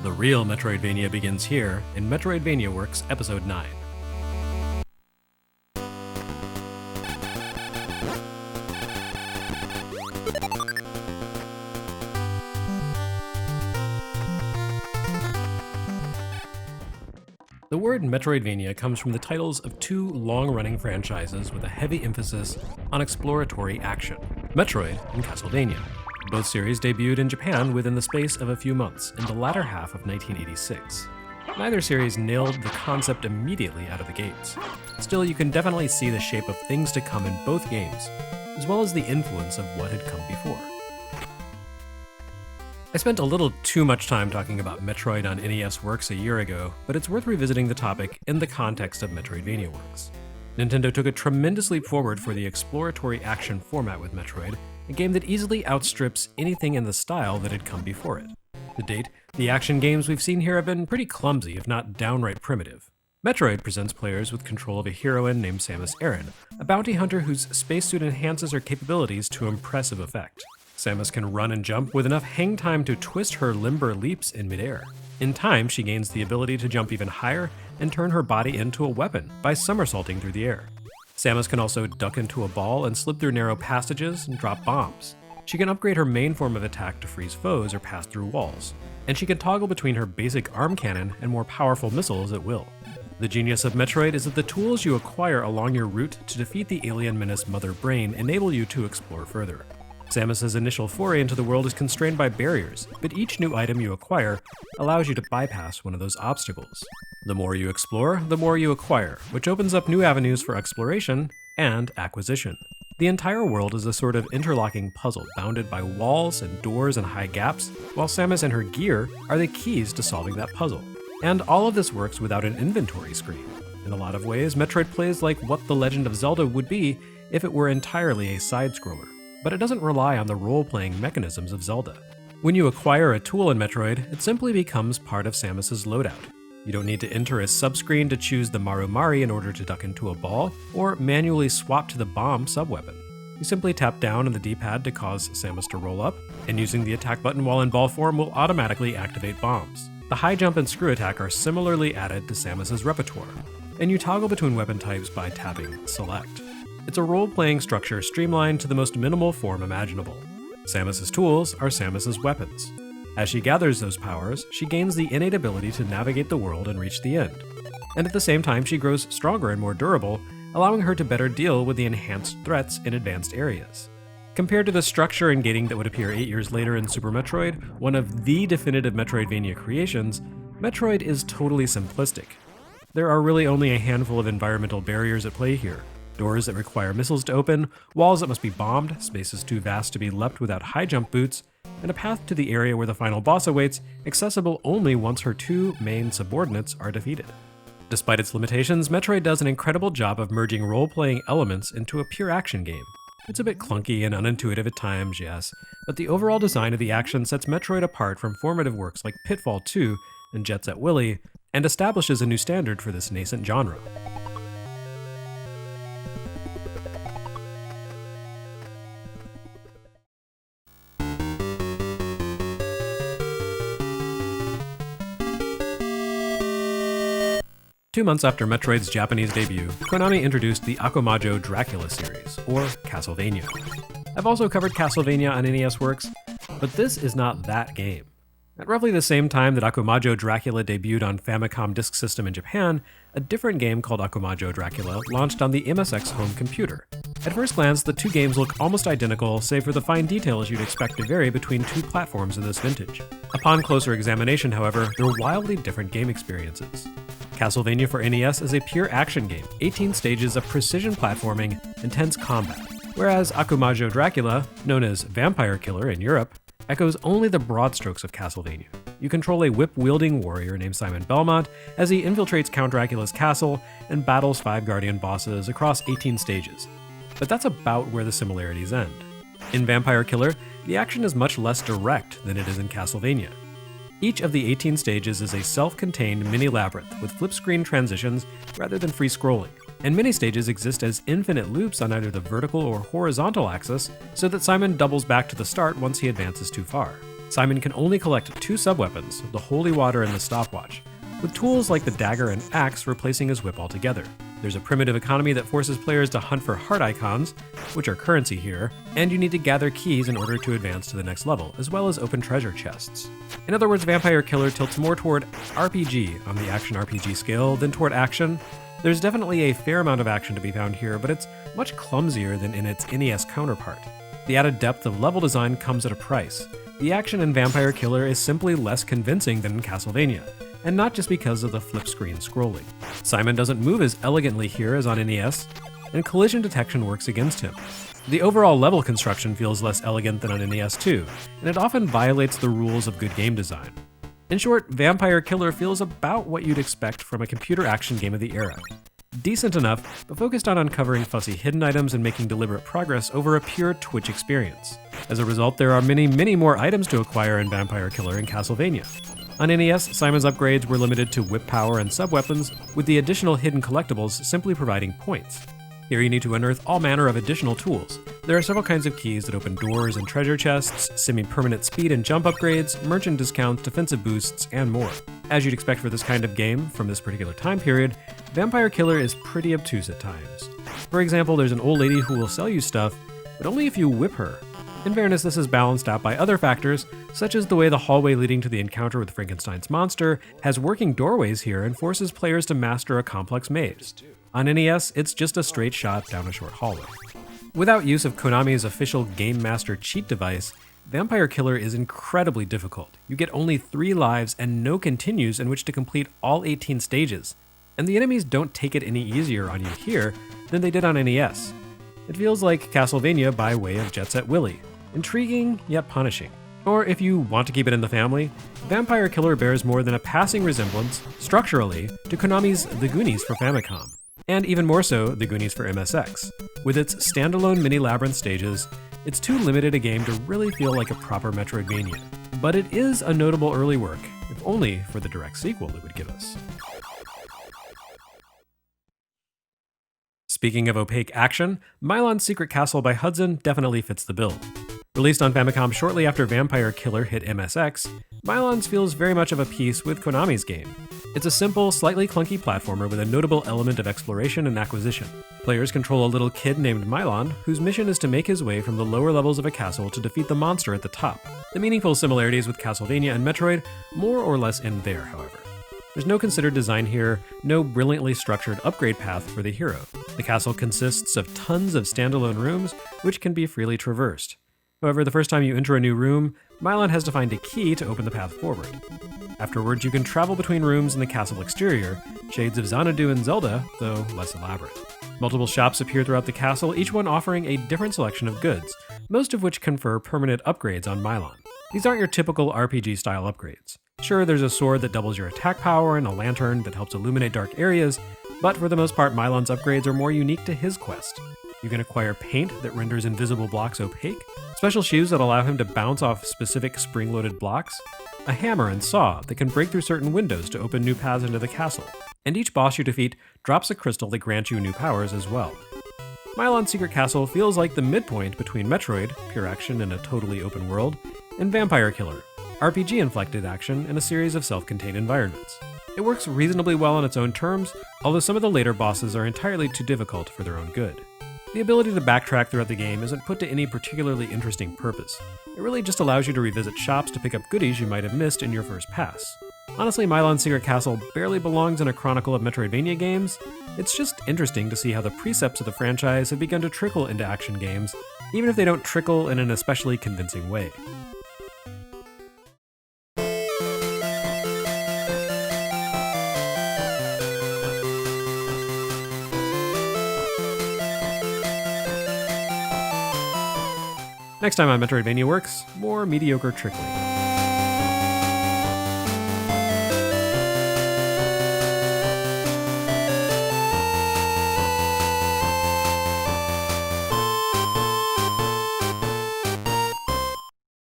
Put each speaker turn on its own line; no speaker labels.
The real Metroidvania begins here in Metroidvania Works Episode 9. The word Metroidvania comes from the titles of two long-running franchises with a heavy emphasis on exploratory action, Metroid and Castlevania. Both series debuted in Japan within the space of a few months in the latter half of 1986. Neither series nailed the concept immediately out of the gates. Still, you can definitely see the shape of things to come in both games, as well as the influence of what had come before. I spent a little too much time talking about Metroid on NES Works a year ago, but it's worth revisiting the topic in the context of Metroidvania Works. Nintendo took a tremendous leap forward for the exploratory action format with Metroid, a game that easily outstrips anything in the style that had come before it. To date, the action games we've seen here have been pretty clumsy, if not downright primitive. Metroid presents players with control of a heroine named Samus Aran, a bounty hunter whose spacesuit enhances her capabilities to impressive effect. Samus can run and jump with enough hang time to twist her limber leaps in midair. In time, she gains the ability to jump even higher and turn her body into a weapon by somersaulting through the air. Samus can also duck into a ball and slip through narrow passages and drop bombs. She can upgrade her main form of attack to freeze foes or pass through walls, and she can toggle between her basic arm cannon and more powerful missiles at will. The genius of Metroid is that the tools you acquire along your route to defeat the alien menace Mother Brain enable you to explore further. Samus's initial foray into the world is constrained by barriers, but each new item you acquire allows you to bypass one of those obstacles. The more you explore, the more you acquire, which opens up new avenues for exploration and acquisition. The entire world is a sort of interlocking puzzle bounded by walls and doors and high gaps, while Samus and her gear are the keys to solving that puzzle. And all of this works without an inventory screen. In a lot of ways, Metroid plays like what The Legend of Zelda would be if it were entirely a side-scroller. But it doesn't rely on the role-playing mechanisms of Zelda. When you acquire a tool in Metroid, it simply becomes part of Samus's loadout. You don't need to enter a subscreen to choose the Marumari in order to duck into a ball, or manually swap to the bomb subweapon. You simply tap down on the D-pad to cause Samus to roll up, and using the attack button while in ball form will automatically activate bombs. The high jump and screw attack are similarly added to Samus's repertoire, and you toggle between weapon types by tapping Select. It's a role-playing structure streamlined to the most minimal form imaginable. Samus's tools are Samus's weapons. As she gathers those powers, she gains the innate ability to navigate the world and reach the end. And at the same time, she grows stronger and more durable, allowing her to better deal with the enhanced threats in advanced areas. Compared to the structure and gating that would appear 8 years later in Super Metroid, one of the definitive Metroidvania creations, Metroid is totally simplistic. There are really only a handful of environmental barriers at play here. Doors that require missiles to open, walls that must be bombed, spaces too vast to be leapt without high jump boots, and a path to the area where the final boss awaits, accessible only once her two main subordinates are defeated. Despite its limitations, Metroid does an incredible job of merging role-playing elements into a pure action game. It's a bit clunky and unintuitive at times, yes, but the overall design of the action sets Metroid apart from formative works like Pitfall 2 and Jet Set Willy, and establishes a new standard for this nascent genre. Two months after Metroid's Japanese debut, Konami introduced the Akumajo Dracula series, or Castlevania. I've also covered Castlevania on NES Works, but this is not that game. At roughly the same time that Akumajo Dracula debuted on Famicom Disk System in Japan, a different game called Akumajo Dracula launched on the MSX home computer. At first glance, the two games look almost identical, save for the fine details you'd expect to vary between two platforms in this vintage. Upon closer examination, however, they're wildly different game experiences. Castlevania for NES is a pure action game, 18 stages of precision platforming, intense combat, whereas Akumajo Dracula, known as Vampire Killer in Europe, echoes only the broad strokes of Castlevania. You control a whip-wielding warrior named Simon Belmont as he infiltrates Count Dracula's castle and battles 5 guardian bosses across 18 stages. But that's about where the similarities end. In Vampire Killer, the action is much less direct than it is in Castlevania. Each of the 18 stages is a self-contained mini-labyrinth with flip-screen transitions rather than free scrolling, and many stages exist as infinite loops on either the vertical or horizontal axis so that Simon doubles back to the start once he advances too far. Simon can only collect 2 sub-weapons, the Holy Water and the Stopwatch, with tools like the dagger and axe replacing his whip altogether. There's a primitive economy that forces players to hunt for heart icons, which are currency here, and you need to gather keys in order to advance to the next level, as well as open treasure chests. In other words, Vampire Killer tilts more toward RPG on the action RPG scale than toward action. There's definitely a fair amount of action to be found here, but it's much clumsier than in its NES counterpart. The added depth of level design comes at a price. The action in Vampire Killer is simply less convincing than in Castlevania, and not just because of the flip screen scrolling. Simon doesn't move as elegantly here as on NES, and collision detection works against him. The overall level construction feels less elegant than on NES too, and it often violates the rules of good game design. In short, Vampire Killer feels about what you'd expect from a computer action game of the era. Decent enough, but focused on uncovering fussy hidden items and making deliberate progress over a pure Twitch experience. As a result, there are many more items to acquire in Vampire Killer and Castlevania. On NES, Simon's upgrades were limited to whip power and sub-weapons, with the additional hidden collectibles simply providing points. Here you need to unearth all manner of additional tools. There are several kinds of keys that open doors and treasure chests, semi-permanent speed and jump upgrades, merchant discounts, defensive boosts, and more. As you'd expect for this kind of game from this particular time period, Vampire Killer is pretty obtuse at times. For example, there's an old lady who will sell you stuff, but only if you whip her. In fairness, this is balanced out by other factors, such as the way the hallway leading to the encounter with Frankenstein's monster has working doorways here and forces players to master a complex maze. On NES, it's just a straight shot down a short hallway. Without use of Konami's official Game Master cheat device, Vampire Killer is incredibly difficult. You get only 3 lives and no continues in which to complete all 18 stages, and the enemies don't take it any easier on you here than they did on NES. It feels like Castlevania by way of Jet Set Willy. Intriguing, yet punishing. Or if you want to keep it in the family, Vampire Killer bears more than a passing resemblance, structurally, to Konami's The Goonies for Famicom, and even more so, The Goonies for MSX. With its standalone mini-labyrinth stages, it's too limited a game to really feel like a proper Metroidvania. But it is a notable early work, if only for the direct sequel it would give us. Speaking of opaque action, Milon's Secret Castle by Hudson definitely fits the bill. Released on Famicom shortly after Vampire Killer hit MSX, Milons feels very much of a piece with Konami's game. It's a simple, slightly clunky platformer with a notable element of exploration and acquisition. Players control a little kid named Milon, whose mission is to make his way from the lower levels of a castle to defeat the monster at the top. The meaningful similarities with Castlevania and Metroid more or less end there, however. There's no considered design here, no brilliantly structured upgrade path for the hero. The castle consists of tons of standalone rooms, which can be freely traversed. However, the first time you enter a new room, Milon has to find a key to open the path forward. Afterwards, you can travel between rooms in the castle exterior, shades of Xanadu and Zelda, though less elaborate. Multiple shops appear throughout the castle, each one offering a different selection of goods, most of which confer permanent upgrades on Milon. These aren't your typical RPG-style upgrades. Sure, there's a sword that doubles your attack power and a lantern that helps illuminate dark areas, but for the most part, Milon's upgrades are more unique to his quest. You can acquire paint that renders invisible blocks opaque, special shoes that allow him to bounce off specific spring-loaded blocks, a hammer and saw that can break through certain windows to open new paths into the castle, and each boss you defeat drops a crystal that grants you new powers as well. Milon's Secret Castle feels like the midpoint between Metroid, pure action in a totally open world, and Vampire Killer, RPG-inflected action in a series of self-contained environments. It works reasonably well on its own terms, although some of the later bosses are entirely too difficult for their own good. The ability to backtrack throughout the game isn't put to any particularly interesting purpose. It really just allows you to revisit shops to pick up goodies you might have missed in your first pass. Honestly, Milon's Secret Castle barely belongs in a chronicle of Metroidvania games. It's just interesting to see how the precepts of the franchise have begun to trickle into action games, even if they don't trickle in an especially convincing way. Next time on Metroidvania Works, more mediocre trickling.